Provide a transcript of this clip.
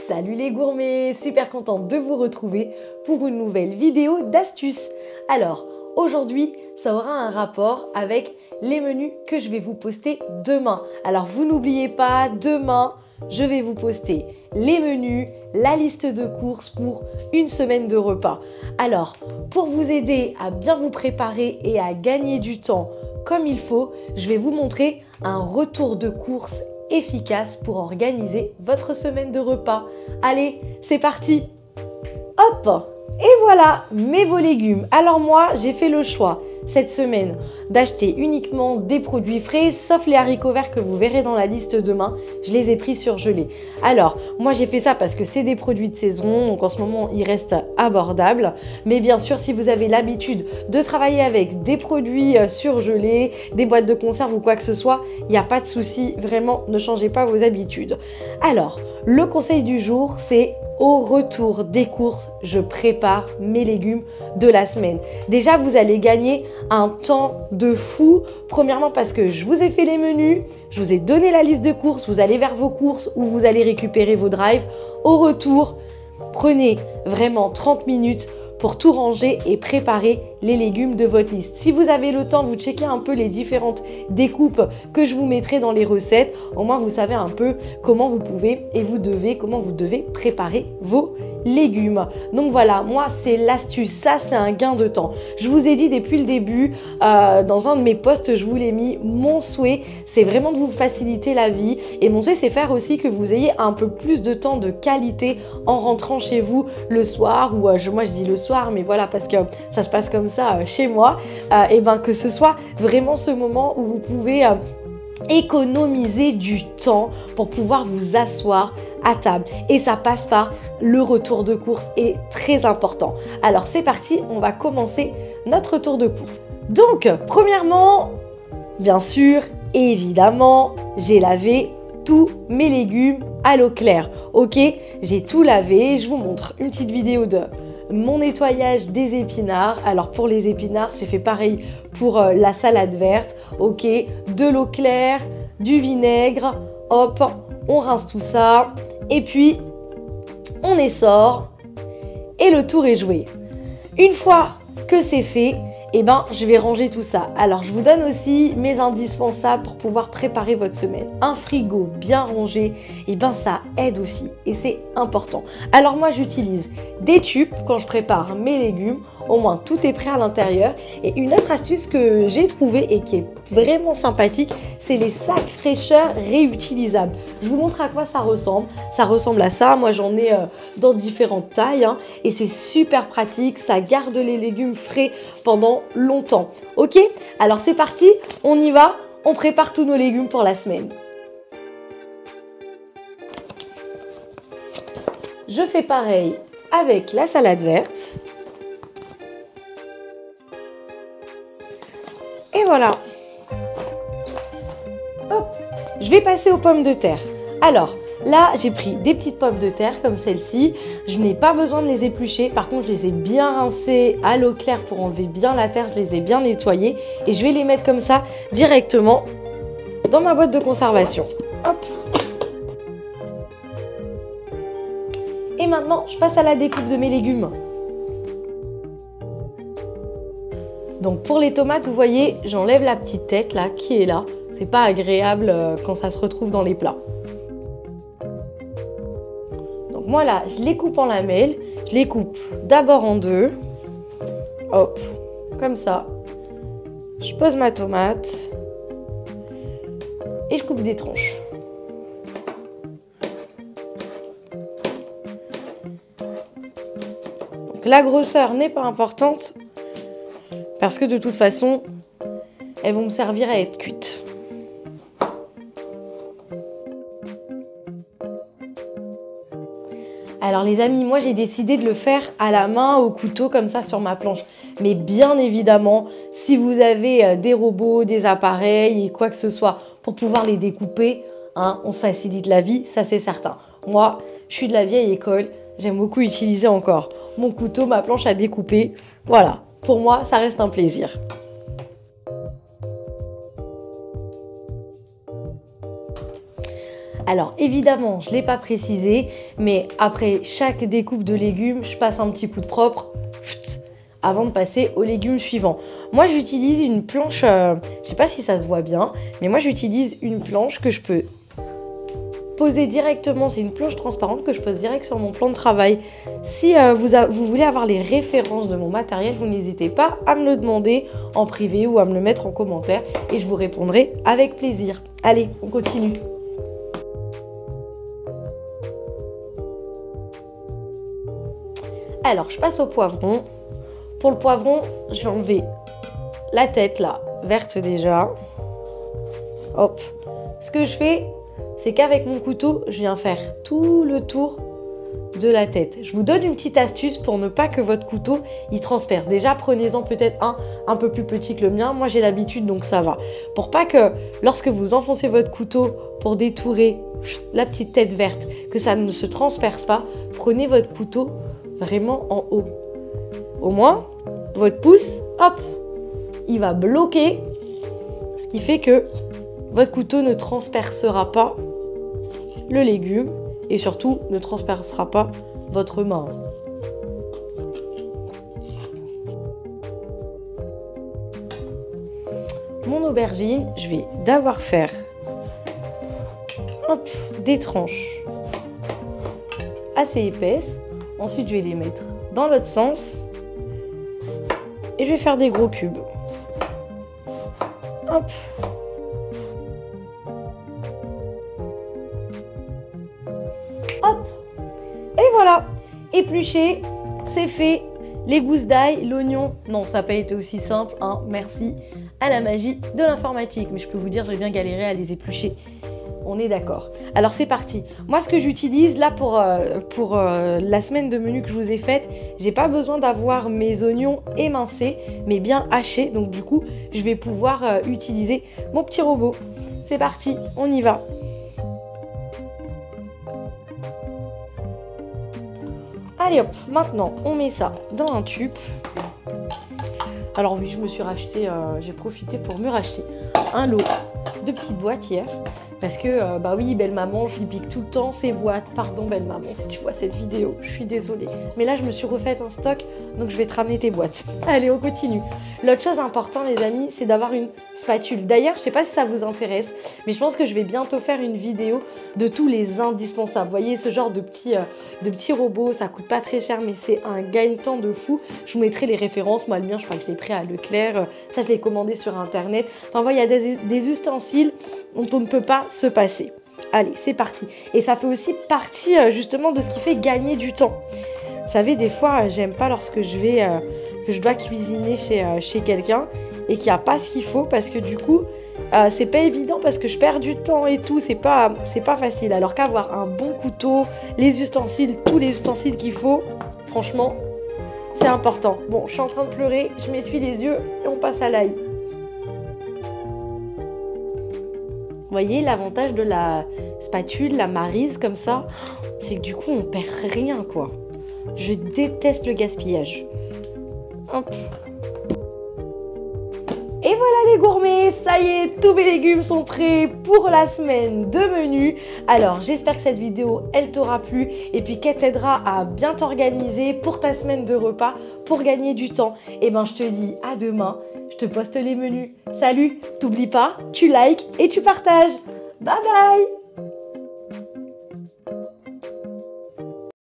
Salut les gourmets, super contente de vous retrouver pour une nouvelle vidéo d'astuces. Alors, aujourd'hui, ça aura un rapport avec les menus que je vais vous poster demain. Alors, vous n'oubliez pas, demain, je vais vous poster les menus, la liste de courses pour une semaine de repas. Alors, pour vous aider à bien vous préparer et à gagner du temps comme il faut, je vais vous montrer un retour de course efficace pour organiser votre semaine de repas. Allez, c'est parti! Hop! Et voilà mes beaux légumes. Alors moi, j'ai fait le choix cette semaine d'acheter uniquement des produits frais, sauf les haricots verts que vous verrez dans la liste demain. Je les ai pris surgelés. Alors, moi j'ai fait ça parce que c'est des produits de saison, donc en ce moment ils restent abordables. Mais bien sûr, si vous avez l'habitude de travailler avec des produits surgelés, des boîtes de conserve ou quoi que ce soit, il n'y a pas de souci. Vraiment, ne changez pas vos habitudes. Alors, le conseil du jour, c'est au retour des courses, je prépare mes légumes de la semaine. Déjà, vous allez gagner un temps de fou. Premièrement, parce que je vous ai fait les menus, je vous ai donné la liste de courses, vous allez vers vos courses ou vous allez récupérer vos drives. Au retour, prenez vraiment 30 minutes pour tout ranger et préparer les légumes de votre liste. Si vous avez le temps, vous checkez un peu les différentes découpes que je vous mettrai dans les recettes. Au moins, vous savez un peu comment vous pouvez et comment vous devez préparer vos légumes. Donc voilà, moi, c'est l'astuce. Ça, c'est un gain de temps. Je vous ai dit depuis le début, dans un de mes posts, je vous l'ai mis, mon souhait, c'est vraiment de vous faciliter la vie. Et mon souhait, c'est faire aussi que vous ayez un peu plus de temps de qualité en rentrant chez vous le soir. Ou moi, je dis le soir, mais voilà, parce que ça se passe comme ça chez moi. Et ben que ce soit vraiment ce moment où vous pouvez économiser du temps pour pouvoir vous asseoir à table. Et ça passe par le retour de course est très important. Alors c'est parti, on va commencer notre tour de course. Donc, premièrement, bien sûr, évidemment, j'ai lavé tous mes légumes à l'eau claire. Ok, j'ai tout lavé. Je vous montre une petite vidéo de mon nettoyage des épinards. Alors pour les épinards, j'ai fait pareil pour la salade verte. Ok, de l'eau claire, du vinaigre, hop, on rince tout ça. Et puis, on essore et le tour est joué. Une fois que c'est fait, eh ben, je vais ranger tout ça. Alors, je vous donne aussi mes indispensables pour pouvoir préparer votre semaine. Un frigo bien rangé, eh ben, ça aide aussi et c'est important. Alors, moi, j'utilise des tubes quand je prépare mes légumes. Au moins, tout est prêt à l'intérieur. Et une autre astuce que j'ai trouvée et qui est vraiment sympathique, c'est les sacs fraîcheurs réutilisables. Je vous montre à quoi ça ressemble. Ça ressemble à ça. Moi, j'en ai dans différentes tailles. Et c'est super pratique. Ça garde les légumes frais pendant longtemps. Ok? Alors, c'est parti. On y va. On prépare tous nos légumes pour la semaine. Je fais pareil avec la salade verte. Et voilà. Hop. Je vais passer aux pommes de terre. Alors, là, j'ai pris des petites pommes de terre comme celle-ci. Je n'ai pas besoin de les éplucher. Par contre, je les ai bien rincées à l'eau claire pour enlever bien la terre. Je les ai bien nettoyées. Et je vais les mettre comme ça directement dans ma boîte de conservation. Hop. Et maintenant, je passe à la découpe de mes légumes. Donc pour les tomates, vous voyez, j'enlève la petite tête là, qui est là. C'est pas agréable quand ça se retrouve dans les plats. Donc moi là, je les coupe en lamelles. Je les coupe d'abord en deux. Hop, comme ça. Je pose ma tomate. Et je coupe des tranches. Donc la grosseur n'est pas importante. Parce que de toute façon, elles vont me servir à être cuites. Alors les amis, moi j'ai décidé de le faire à la main, au couteau, comme ça sur ma planche. Mais bien évidemment, si vous avez des robots, des appareils et quoi que ce soit pour pouvoir les découper, on se facilite la vie, ça c'est certain. Moi, je suis de la vieille école, j'aime beaucoup utiliser encore mon couteau, ma planche à découper. Voilà. Pour moi, ça reste un plaisir. Alors évidemment, je ne l'ai pas précisé, mais après chaque découpe de légumes, je passe un petit coup de propre avant de passer aux légumes suivants. Moi, j'utilise une planche, je ne sais pas si ça se voit bien, mais moi j'utilise une planche que je peux poser directement, c'est une planche transparente que je pose direct sur mon plan de travail. Si vous voulez avoir les références de mon matériel, vous n'hésitez pas à me le demander en privé ou à me le mettre en commentaire et je vous répondrai avec plaisir. Allez, on continue. Alors, je passe au poivron. Pour le poivron, je vais enlever la tête là, verte déjà. Hop. Ce que je fais, c'est qu'avec mon couteau, je viens faire tout le tour de la tête. Je vous donne une petite astuce pour ne pas que votre couteau il transperce. Déjà, prenez-en peut-être un peu plus petit que le mien. Moi, j'ai l'habitude, donc ça va. Pour pas que, lorsque vous enfoncez votre couteau pour détourer la petite tête verte, que ça ne se transperce pas, prenez votre couteau vraiment en haut. Au moins, votre pouce, hop, il va bloquer, ce qui fait que votre couteau ne transpercera pas le légume et surtout ne transpercera pas votre main. Mon aubergine, je vais d'abord faire des tranches assez épaisses. Ensuite, je vais les mettre dans l'autre sens et je vais faire des gros cubes. Hop. Hop. Et voilà. Épluché, c'est fait. Les gousses d'ail, l'oignon, non, ça n'a pas été aussi simple, hein, merci à la magie de l'informatique. Mais je peux vous dire, j'ai bien galéré à les éplucher. On est d'accord. Alors c'est parti. Moi ce que j'utilise là pour la semaine de menu que je vous ai faite, j'ai pas besoin d'avoir mes oignons émincés, mais bien hachés. Donc du coup, je vais pouvoir utiliser mon petit robot. C'est parti, on y va. Allez hop, maintenant on met ça dans un tube. Alors oui, je me suis racheté, j'ai profité pour me racheter un lot de petites boîtes hier. Parce que, bah oui, belle maman, je lui pique tout le temps ses boîtes. Pardon, belle maman, si tu vois cette vidéo, je suis désolée. Mais là, je me suis refaite un stock, donc je vais te ramener tes boîtes. Allez, on continue. L'autre chose importante, les amis, c'est d'avoir une spatule. D'ailleurs, je sais pas si ça vous intéresse, mais je pense que je vais bientôt faire une vidéo de tous les indispensables. Vous voyez, ce genre de petits robots, ça coûte pas très cher, mais c'est un gagne-temps de fou. Je vous mettrai les références. Moi, le mien, je crois que je l'ai pris à Leclerc. Ça, je l'ai commandé sur Internet. Enfin, voilà, il y a des ustensiles dont on ne peut pas se passer. Allez, c'est parti. Et ça fait aussi partie justement de ce qui fait gagner du temps. Vous savez, des fois, j'aime pas lorsque je dois cuisiner chez quelqu'un et qu'il n'y a pas ce qu'il faut parce que du coup, c'est pas évident parce que je perds du temps et tout, c'est pas facile. Alors qu'avoir un bon couteau, les ustensiles, tous les ustensiles qu'il faut, franchement, c'est important. Bon, je suis en train de pleurer, je m'essuie les yeux et on passe à l'ail. Vous voyez, l'avantage de la spatule, la maryse comme ça, c'est que du coup, on perd rien, quoi. Je déteste le gaspillage. Hop. Et voilà les gourmets, ça y est, tous mes légumes sont prêts pour la semaine de menu. Alors, j'espère que cette vidéo, elle t'aura plu et puis qu'elle t'aidera à bien t'organiser pour ta semaine de repas, pour gagner du temps. Et ben, je te dis à demain. Je te poste les menus. Salut, t'oublies pas, tu likes et tu partages. Bye bye!